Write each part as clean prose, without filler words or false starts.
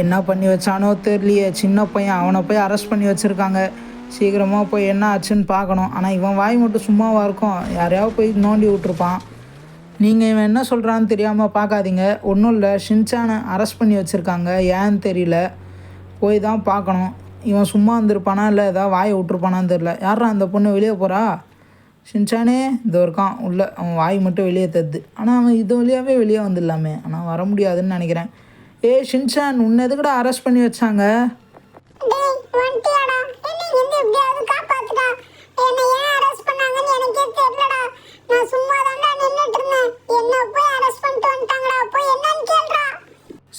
என்ன பண்ணி வச்சானோ தெரியலையே, சின்ன பையன், அவனை போய் அரெஸ்ட் பண்ணி வச்சுருக்காங்க. சீக்கிரமாக போய் என்ன ஆச்சுன்னு பார்க்கணும். ஆனால் இவன் வாய் மட்டும் சும்மாவாக இருக்கும், யாரையாவது போய் நோண்டி விட்ருப்பான். நீங்கள் இவன் என்ன சொல்கிறான்னு தெரியாமல் பார்க்காதீங்க. ஒன்றும் இல்லை, ஷின்சானை அரெஸ்ட் பண்ணி வச்சுருக்காங்க, ஏன்னு தெரியல. போய் தான் பார்க்கணும். இவன் சும்மா இருந்திருப்பானா இல்லை ஏதாவது வாயை விட்ருப்பானான்னு தெரில. யாரா அந்த பொண்ணு வெளியே போகிறா? ஷின்சானே இதோ இருக்கான் உள்ள, அவன் வாய் மட்டும் வெளியே தருது. ஆனால் அவன் இது வழியாகவே வெளியே வந்துடலாமே, ஆனால் வர முடியாதுன்னு நினைக்கிறேன். ஷின்சான், உன்னை எதுக்கூட அரெஸ்ட் பண்ணி வச்சாங்க?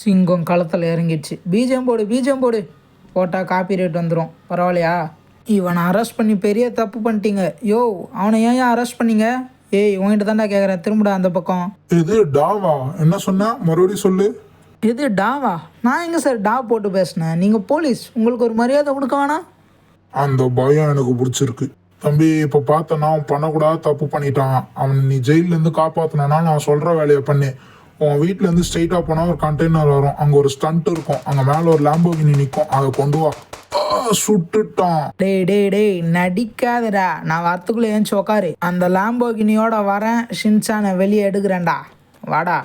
சிங்கம் களத்தில் இறங்கிடுச்சு. பீஜம் போடு போட்டால் காப்பி ரேட் வந்துடும், பரவாயில்லையா? இவனை அரெஸ்ட் பண்ணி பெரிய தப்பு பண்ணிட்டீங்க. யோ, அவனை ஏன் அரெஸ்ட் பண்ணீங்க? உங்ககிட்ட தான்டா கேட்குறேன், திரும்படா அந்த பக்கம். இது டாவா? என்ன சொன்னா மறுபடியும் சொல்லு. இது டாவா? நான் எங்கே சார் டா போட்டு பேசினேன்? நீங்கள் போலீஸ், உங்களுக்கு ஒரு மரியாதை கொடுக்க வேணாம்? அந்த பயம் எனக்கு பிடிச்சிருக்கு தம்பி. இப்போ பார்த்தனா அவன் பண்ணக்கூடாது தப்பு பண்ணிட்டான். அவன் நீ ஜெயிலேருந்து காப்பாற்றினா நான் சொல்கிற வேலையை பண்ணு. உன் வீட்டிலேருந்து ஸ்ட்ரெயிட்டாக போனால் ஒரு கண்டெய்னர் வரும், அங்கே ஒரு ஸ்டண்ட் இருக்கும், அங்கே மேலே ஒரு லேம்போகினி நிற்கும், அதை கொண்டு வா. சுட்டுட்டான். டேய் நடிக்காதடா, நான் வரத்துக்குள்ளே ஏன் உக்காரு. அந்த லேம்போகினியோட வரேன், ஷின்சானை வெளியே எடுக்கிறேன்டா, வாடா.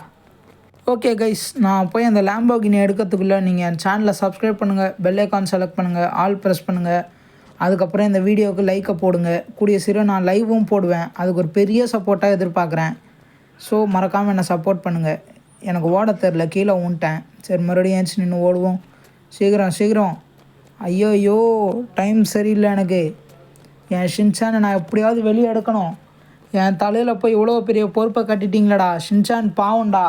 ஓகே கைஸ், நான் போய் அந்த லேம்போகினி எடுக்கிறதுக்குள்ளே நீங்கள் என் சேனலை சப்ஸ்கிரைப் பண்ணுங்கள், பெல் ஐக்கான் செலக்ட் பண்ணுங்கள், ஆல் ப்ரெஸ் பண்ணுங்கள். அதுக்கப்புறம் இந்த வீடியோவுக்கு லைக்கை போடுங்க. கூடிய சீக்கிரம் நான் லைவும் போடுவேன், அதுக்கு ஒரு பெரிய சப்போர்ட்டாக எதிர்பார்க்குறேன். ஸோ மறக்காமல் என்னை சப்போர்ட் பண்ணுங்கள். எனக்கு ஓட தெரில, கீழே ஊன்ட்டேன். சரி, மறுபடியும் ஏன்ச்சு நின்று ஓடுவோம். சீக்கிரம். ஐயோ டைம் சரியில்லை எனக்கு. என் ஷின்சானை நான் எப்படியாவது வெளியே எடுக்கணும். என் தலையில் போய் இவ்வளோ பெரிய பொறுப்பை கட்டிட்டீங்களடா. ஷின்சான் பாவம்டா.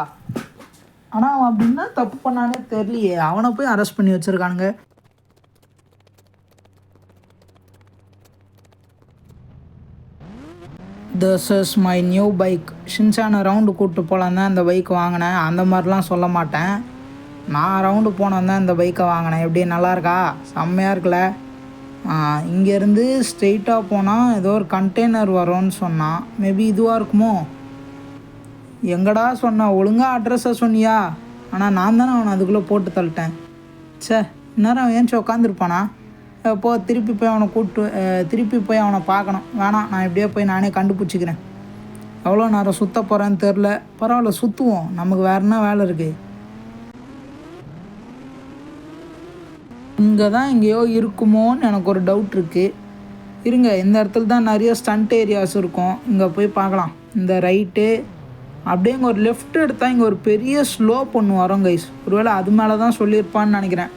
ஆனால் அவன் அப்படின்னா தப்பு பண்ணானே தெரியலையே, அவனை போய் அரெஸ்ட் பண்ணி வச்சுருக்கானுங்க. This is my new bike. ஷின்சானை ரவுண்டு கூப்பிட்டு போகலான் தான் இந்த பைக் வாங்கினேன். அந்த மாதிரிலாம் சொல்ல மாட்டேன், நான் ரவுண்டு போனேன் தான் இந்த பைக்கை வாங்கினேன். எப்படி நல்லாயிருக்கா? செம்மையாக இருக்குல்ல? இங்கேருந்து ஸ்ட்ரெயிட்டாக போனால் ஏதோ ஒரு கண்டெய்னர் வரும்னு சொன்னான். மேபி இதுவாக இருக்குமோ? எங்கடா சொன்ன? ஒழுங்காக அட்ரஸை சொன்னியா? ஆனால் நான் தானே அவனை அதுக்குள்ளே போட்டு தள்ளிட்டேன். இந்நேரம் அவன் ஏன்ச்சு உட்காந்துருப்பானா? எப்போ திருப்பி போய் அவனை பார்க்கணும். வேணாம், நான் இப்படியே போய் நானே கண்டுபிடிச்சிக்கிறேன். எவ்வளோ நேரம் சுற்ற போகிறேன்னு தெரில. பரவாயில்ல, சுற்றுவோம், நமக்கு வேறு என்ன வேலை இருக்குது. இங்கே தான் எங்கேயோ இருக்குமோன்னு எனக்கு ஒரு டவுட் இருக்குது. இருங்க, இந்த இடத்துல தான் நிறைய ஸ்டண்ட் ஏரியாஸ் இருக்கும், இங்கே போய் பார்க்கலாம். இந்த ரைட்டு அப்படியே இங்கே ஒரு லெஃப்ட் எடுத்தால் இங்கே ஒரு பெரிய ஸ்லோப் ஒன்று வரும் கைஸ். ஒருவேளை அது மேலே தான் சொல்லியிருப்பான்னு நினைக்கிறேன்.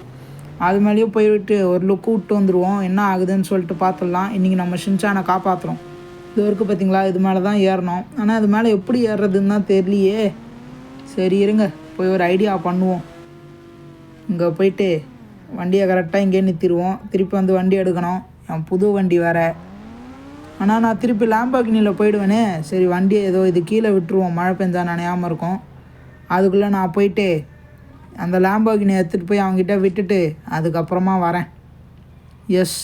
அது மேலேயே போய்விட்டு ஒரு லுக்கு விட்டு வந்துடுவோம், என்ன ஆகுதுன்னு சொல்லிட்டு பார்த்துடலாம். இன்றைக்கி நம்ம ஷின்சானை காப்பாற்றுறோம். இது வரைக்கும் பார்த்தீங்களா, இது மேலே தான் ஏறணும். ஆனால் அது மேலே எப்படி ஏறுறதுன்னு தான் தெரியலையே. சரி இருங்க, போய் ஒரு ஐடியா பண்ணுவோம். இங்கே போயிட்டு வண்டியை கரெக்டாக இங்கேயே நிறுத்திடுவோம். திருப்பி வந்து வண்டி எடுக்கணும், என் புது வண்டி வேறு. ஆனால் நான் திருப்பி லேம்போகினியில் போயிடுவேனே. சரி, வண்டியை ஏதோ இது கீழே விட்டுருவோம், மழை பெஞ்சா நனையாமல் இருக்கும். அதுக்குள்ளே நான் போயிட்டு அந்த லேம்போகினியை எடுத்துகிட்டு போய் அவங்ககிட்ட விட்டுட்டு அதுக்கப்புறமா வரேன். எஸ்,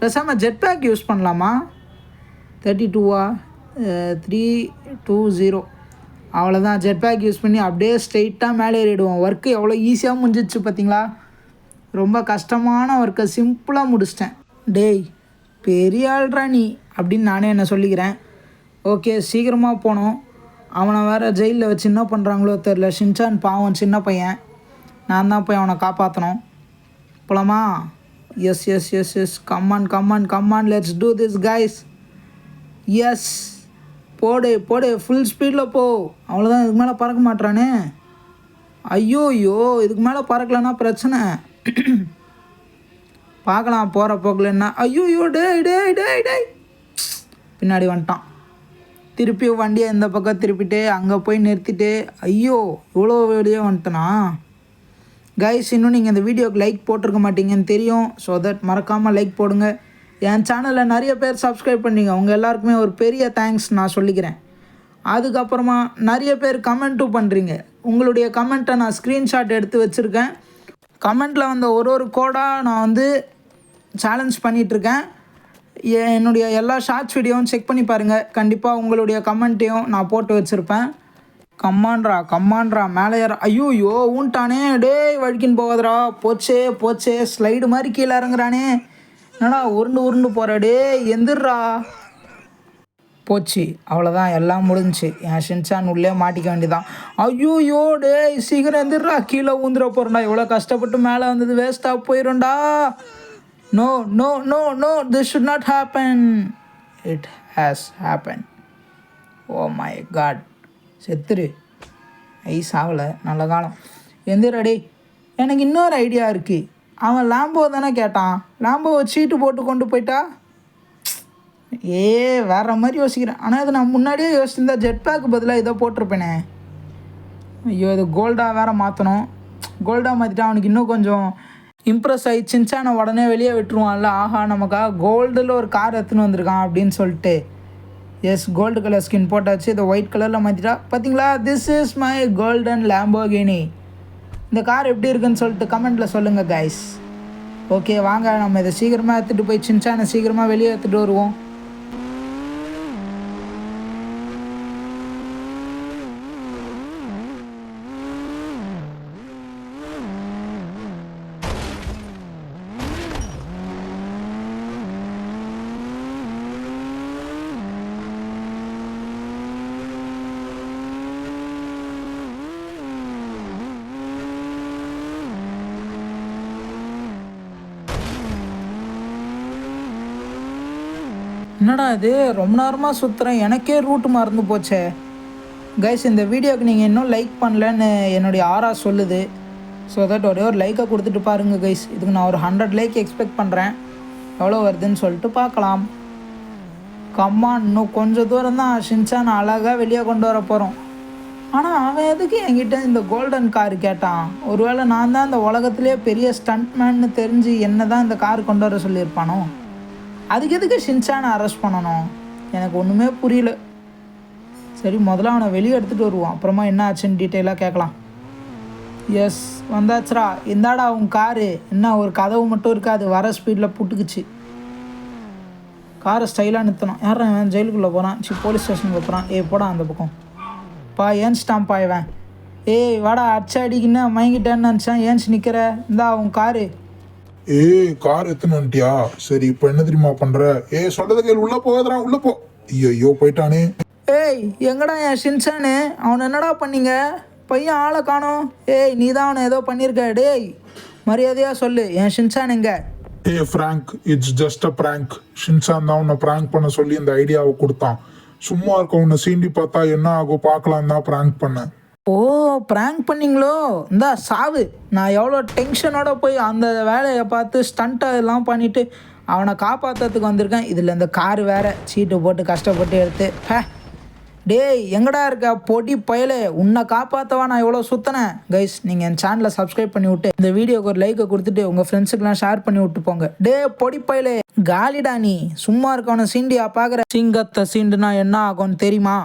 பேசாமல் ஜெட் பேக் யூஸ் பண்ணலாமா? 32 320 அவ்வளோதான். ஜெட் பேக் யூஸ் பண்ணி அப்படியே ஸ்ட்ரெயிட்டாக மேலே ஏறிடுவோம். ஒர்க்கு எவ்வளோ ஈஸியாக முடிஞ்சிச்சு பார்த்தீங்களா? ரொம்ப கஷ்டமான ஒர்க்கை சிம்பிளாக முடிச்சிட்டேன். டேய், பெரிய ஆள்றா நீ அப்படின்னு நானே என்ன சொல்லிக்கிறேன். ஓகே, சீக்கிரமாக போனோம். அவனை வேறு ஜெயிலில் வச்சு என்ன பண்ணுறாங்களோ தெரில. ஷின்சான் பாவம், சின்ன பையன். நான் தான் போய் அவனை காப்பாற்றணும். போலாமா? Yes, come on, let's do this guys. Yes, போடு, ஃபுல் ஸ்பீடில் போ. அவ்வளோதான், இதுக்கு மேலே பறக்க மாட்றானே. ஐயோ, இதுக்கு மேலே பறக்கலன்னா பிரச்சனை. பார்க்கலாம் போகிற போக்கில் என்ன. ஐயோ, டேய் பின்னாடி வந்துட்டான். திருப்பி வண்டியை இந்த பக்கம் திருப்பிட்டு அங்கே போய் நிறுத்திட்டு, ஐயோ இவ்வளோ வெளியே வந்துட்டனா. கைஸ், இன்னும் நீங்கள் இந்த வீடியோக்கு லைக் போட்டிருக்க மாட்டீங்கன்னு தெரியும். ஸோ தட் மறக்காமல் லைக் போடுங்க. என் சேனலில் நிறைய பேர் சப்ஸ்கிரைப் பண்ணிங்க, அவங்க எல்லாருக்குமே ஒரு பெரிய தேங்க்ஸ் நான் சொல்லிக்கிறேன். அதுக்கப்புறமா நிறைய பேர் கமெண்ட்டும் பண்ணுறீங்க. உங்களுடைய கமெண்ட்டை நான் ஸ்க்ரீன்ஷாட் எடுத்து வச்சுருக்கேன். கமெண்ட்டில் வந்த ஒரு கோடாக நான் வந்து சேலஞ்ச் பண்ணிகிட்ருக்கேன். என்னுடைய எல்லா ஷார்ட்ஸ் வீடியோவும் செக் பண்ணி பாருங்கள். கண்டிப்பாக உங்களுடைய கமெண்ட்டையும் நான் போட்டு வச்சுருப்பேன். கம்மான்றா மேலே ஏற. ஐயோ ஊன்ட்டானே, டேய் வழுக்கின்னு போகாதடா. போச்சே ஸ்லைடு மாதிரி கீழே இறங்குறானே. என்னடா உருண்டு போகிற, டேய் எந்திர்றா. போச்சு, அவ்வளோதான், எல்லாம் முடிஞ்சிச்சு. என் ஷின்சான் உள்ளே மாட்டிக்க வேண்டியதான். ஐயோ டேய் சீக்கிரம் எந்திர்றா, கீழே ஊந்துட போகிறேன்டா. இவ்வளோ கஷ்டப்பட்டு மேலே வந்தது வேஸ்ட்டாக போயிடும்டா. No this should not happen. It has happen. Oh my god. செத்துரு. ஐஸ் ஆகலை, நல்ல காலம். எந்திரா டேய். எனக்கு இன்னொரு ஐடியா இருக்குது. அவன் லாம்போ தானே கேட்டான், லாம்போவை சீட்டு போட்டு கொண்டு போயிட்டா. வேறு மாதிரி யோசிக்கிறேன். ஆனால் இது நான் முன்னாடியே யோசிச்சிருந்தா ஜெட் பேக்கு பதிலாக இதை போட்டிருப்பேனே. ஐயோ இது கோல்டாக வேறு மாற்றணும். கோல்டாக மாற்றிட்டா அவனுக்கு இன்னும் கொஞ்சம் இம்ப்ரெஸ் ஆகி சின்சானை உடனே வெளியே விட்டுருவான்ல. ஆஹா நமக்காக கோல்டில் ஒரு கார் எடுத்துன்னு வந்திருக்கான் அப்படின்னு சொல்லிட்டு. எஸ், கோல்டு கலர் ஸ்கின் போட்டாச்சு. இதை ஒயிட் கலரில் மாற்றிட்டா. பார்த்தீங்களா, this is my golden Lamborghini. இந்த கார் எப்படி இருக்குன்னு சொல்லிட்டு கமெண்ட்டில் சொல்லுங்கள் கைஸ். ஓகே வாங்க, நம்ம இதை சீக்கிரமாக எடுத்துகிட்டு போய் சின்சானை சீக்கிரமாக வெளியே எடுத்துகிட்டு வருவோம். என்னடா இது, ரொம்ப நேரமாக சுற்றுறேன், எனக்கே ரூட்டு மறந்து போச்சே. கைஸ், இந்த வீடியோக்கு நீங்கள் இன்னும் லைக் பண்ணலன்னு என்னுடைய ஆரா சொல்லுது. ஸோ தட் ஒரே ஒரு லைக்கை கொடுத்துட்டு பாருங்கள் கைஸ். இதுக்கு நான் ஒரு 100 லைக் எக்ஸ்பெக்ட் பண்ணுறேன். எவ்வளோ வருதுன்னு சொல்லிட்டு பார்க்கலாம். கம்மான், இன்னும் கொஞ்சம் தூரம் தான் ஷின்சான் அழகாக வெளியே கொண்டு வர போகிறோம். ஆனால் அவன் எதுக்கு என்கிட்ட இந்த கோல்டன் கார் கேட்டான்? ஒருவேளை நான் தான் இந்த உலகத்துலேயே பெரிய ஸ்டண்ட்மேன்னு தெரிஞ்சு என்ன தான் இந்த கார் கொண்டு வர சொல்லியிருப்பானோ? அதுக்கு எதுக்கு ஷின்சானை அரெஸ்ட் பண்ணணும்? எனக்கு ஒன்றுமே புரியல. சரி, முதல்ல அவனை வெளியே எடுத்துகிட்டு வருவோம், அப்புறமா என்ன ஆச்சுன்னு டீட்டெயிலாக கேட்கலாம். எஸ், வந்தாச்சுரா. இந்தாடா உன் காரு. என்ன ஒரு கதவு மட்டும் இருக்காது, வர ஸ்பீடில் புட்டுக்குச்சு. காரை ஸ்டைலாக நிறுத்தணும். யாரா இவன் ஜெயிலுக்குள்ளே போகிறான்? போலீஸ் ஸ்டேஷனுக்கு போகிறான். போடா அந்த பக்கம். ஏன்ஸ்டாம்பா இவன். வாடா, அடிக்கின்னு மயங்கிட்டேன்னு நினச்சேன். ஏன்ச்சு நிற்கிற? இந்தா உன் காரு. கார் எத்தனை வந்துட்டியா? சரி, இப்போ என்ன தெரியுமா பண்ற? சொல்றது கேள், உள்ள போகாதடா, உள்ள போ. ஐயோ போயிட்டானே. எங்கடா என் ஷின்சானு? அவனை என்னடா பண்ணீங்க? பையன் ஆளை காணோம். நீ தான் அவனை ஏதோ பண்ணியிருக்க. டேய் மரியாதையாக சொல்லு, என் ஷின்சான் எங்க? Prank, it's just a prank. Shinchan தான் உன்னை பிராங்க் பண்ண சொல்லி இந்த ஐடியாவை கொடுத்தான். சும்மா இருக்க உன்னை சீண்டி பார்த்தா என்ன ஆகும் பார்க்கலாம் தான் பிராங்க் பண்ணேன். பிராங்க் பண்ணிங்களோ? இந்தா சாவு. நான் எவ்வளோ டென்ஷனோட போய் அந்த வேலையை பார்த்து ஸ்டண்ட்டாக எல்லாம் பண்ணிவிட்டு அவனை காப்பாற்றுறதுக்கு வந்திருக்கேன். இதில் இந்த காரு வேறு சீட்டு போட்டு கஷ்டப்பட்டு எடுத்து. டேய் எங்கடா இருக்க பொடி பயலே? உன்னை காப்பாற்றவா நான் எவ்வளோ சுற்றினேன். கைஸ், நீங்கள் என் சேனலை சப்ஸ்கிரைப் பண்ணி விட்டு இந்த வீடியோக்கு ஒரு லைக்கை கொடுத்துட்டு உங்கள் ஃப்ரெண்ட்ஸுக்கெலாம் ஷேர் பண்ணி விட்டு போங்க. பொடி பயலே, காலிடா நீ. சும்மா இருக்கவனை சீண்டியா பார்க்குற? சிங்கத்தை சீண்டுனா என்ன ஆகும்னு தெரியுமா?